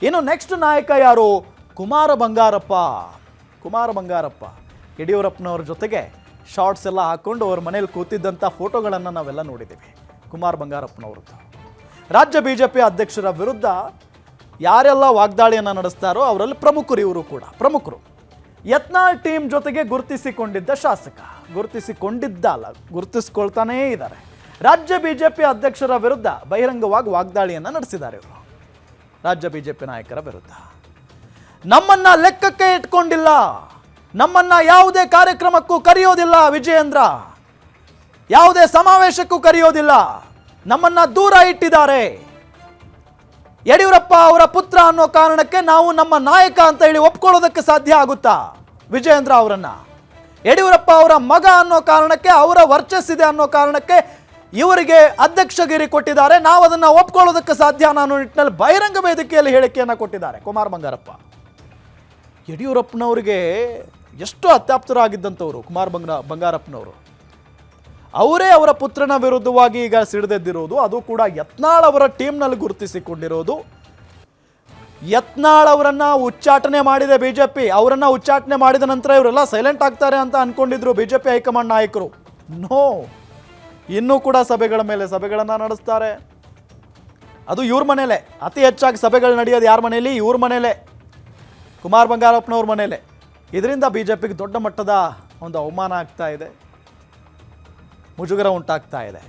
ಇನ್ನು ನೆಕ್ಸ್ಟ್ ನಾಯಕ ಯಾರು? ಕುಮಾರ ಬಂಗಾರಪ್ಪ. ಕುಮಾರ ಬಂಗಾರಪ್ಪ ಯಡಿಯೂರಪ್ಪನವ್ರ ಜೊತೆಗೆ ಶಾರ್ಟ್ಸ್ ಎಲ್ಲ ಹಾಕ್ಕೊಂಡು ಅವ್ರ ಮನೇಲಿ ಕೂತಿದ್ದಂಥ ಫೋಟೋಗಳನ್ನು ನಾವೆಲ್ಲ ನೋಡಿದ್ದೀವಿ. ಕುಮಾರ ಬಂಗಾರಪ್ಪನವ್ರದ್ದು ರಾಜ್ಯ BJP ಅಧ್ಯಕ್ಷರ ವಿರುದ್ಧ ಯಾರೆಲ್ಲ ವಾಗ್ದಾಳಿಯನ್ನು ನಡೆಸ್ತಾರೋ ಅವರಲ್ಲಿ ಪ್ರಮುಖರು, ಇವರು ಕೂಡ ಪ್ರಮುಖರು. ಯತ್ನಾಳ್ ಟೀಮ್ ಜೊತೆಗೆ ಗುರುತಿಸಿಕೊಂಡಿದ್ದ ಶಾಸಕ, ಗುರುತಿಸ್ಕೊಳ್ತಾನೇ ಇದ್ದಾರೆ. ರಾಜ್ಯ BJP ಅಧ್ಯಕ್ಷರ ವಿರುದ್ಧ ಬಹಿರಂಗವಾಗಿ ವಾಗ್ದಾಳಿಯನ್ನು ನಡೆಸಿದ್ದಾರೆ ಇವರು. ರಾಜ್ಯ BJP ನಾಯಕರ ವಿರುದ್ಧ ನಮ್ಮನ್ನ ಲೆಕ್ಕಕ್ಕೆ ಇಟ್ಕೊಂಡಿಲ್ಲ, ನಮ್ಮನ್ನ ಯಾವುದೇ ಕಾರ್ಯಕ್ರಮಕ್ಕೂ ಕರೆಯೋದಿಲ್ಲ ವಿಜಯೇಂದ್ರ, ಯಾವುದೇ ಸಮಾವೇಶಕ್ಕೂ ಕರೆಯೋದಿಲ್ಲ, ನಮ್ಮನ್ನ ದೂರ ಇಟ್ಟಿದ್ದಾರೆ. ಯಡಿಯೂರಪ್ಪ ಅವರ ಪುತ್ರ ಅನ್ನೋ ಕಾರಣಕ್ಕೆ ನಾವು ನಮ್ಮ ನಾಯಕ ಅಂತ ಹೇಳಿ ಒಪ್ಕೊಳ್ಳೋದಕ್ಕೆ ಸಾಧ್ಯ ಆಗುತ್ತಾ ವಿಜಯೇಂದ್ರ ಅವರನ್ನ? ಯಡಿಯೂರಪ್ಪ ಅವರ ಮಗ ಅನ್ನೋ ಕಾರಣಕ್ಕೆ, ಅವರ ವರ್ಚಸ್ಸಿದೆ ಅನ್ನೋ ಕಾರಣಕ್ಕೆ ಇವರಿಗೆ ಅಧ್ಯಕ್ಷಗಿರಿ ಕೊಟ್ಟಿದ್ದಾರೆ, ನಾವು ಅದನ್ನು ಒಪ್ಕೊಳ್ಳೋದಕ್ಕೆ ಸಾಧ್ಯ ಅನ್ನೋ ನಿಟ್ಟಿನಲ್ಲಿ ಬಹಿರಂಗ ವೇದಿಕೆಯಲ್ಲಿ ಹೇಳಿಕೆಯನ್ನು ಕೊಟ್ಟಿದ್ದಾರೆ ಕುಮಾರ ಬಂಗಾರಪ್ಪ. ಯಡಿಯೂರಪ್ಪನವರಿಗೆ ಎಷ್ಟು ಅತ್ಯಾಪ್ತರಾಗಿದ್ದಂಥವ್ರು ಕುಮಾರ ಬಂಗಾರಪ್ಪನವರು. ಅವರೇ ಅವರ ಪುತ್ರನ ವಿರುದ್ಧವಾಗಿ ಈಗ ಸಿಡಿದೆದ್ದಿರೋದು, ಅದು ಕೂಡ ಯತ್ನಾಳ್ ಅವರ ಟೀಮ್ನಲ್ಲಿ ಗುರುತಿಸಿಕೊಂಡಿರೋದು. ಯತ್ನಾಳ್ ಅವರನ್ನ ಉಚ್ಚಾಟನೆ ಮಾಡಿದೆ BJP. ಅವರನ್ನ ಉಚ್ಚಾಟನೆ ಮಾಡಿದ ನಂತರ ಇವರೆಲ್ಲ ಸೈಲೆಂಟ್ ಆಗ್ತಾರೆ ಅಂತ ಅನ್ಕೊಂಡಿದ್ರು BJP ಹೈಕಮಾಂಡ್ ನಾಯಕರು. ನೋ, ಇನ್ನೂ ಕೂಡ ಸಭೆಗಳ ಮೇಲೆ ಸಭೆಗಳನ್ನು ನಡೆಸ್ತಾರೆ. ಅದು ಇವ್ರ ಮನೇಲೆ ಅತಿ ಹೆಚ್ಚಾಗಿ ಸಭೆಗಳು ನಡೆಯೋದು. ಯಾರ ಮನೆಯಲ್ಲಿ? ಇವ್ರ ಮನೇಲೆ, ಕುಮಾರ ಬಂಗಾರಪ್ಪನವ್ರ ಮನೇಲೆ. ಇದರಿಂದ BJPಗೆ ದೊಡ್ಡ ಮಟ್ಟದ ಒಂದು ಅವಮಾನ ಆಗ್ತಾ ಇದೆ, ಮುಜುಗರ ಉಂಟಾಗ್ತಾ ಇದೆ.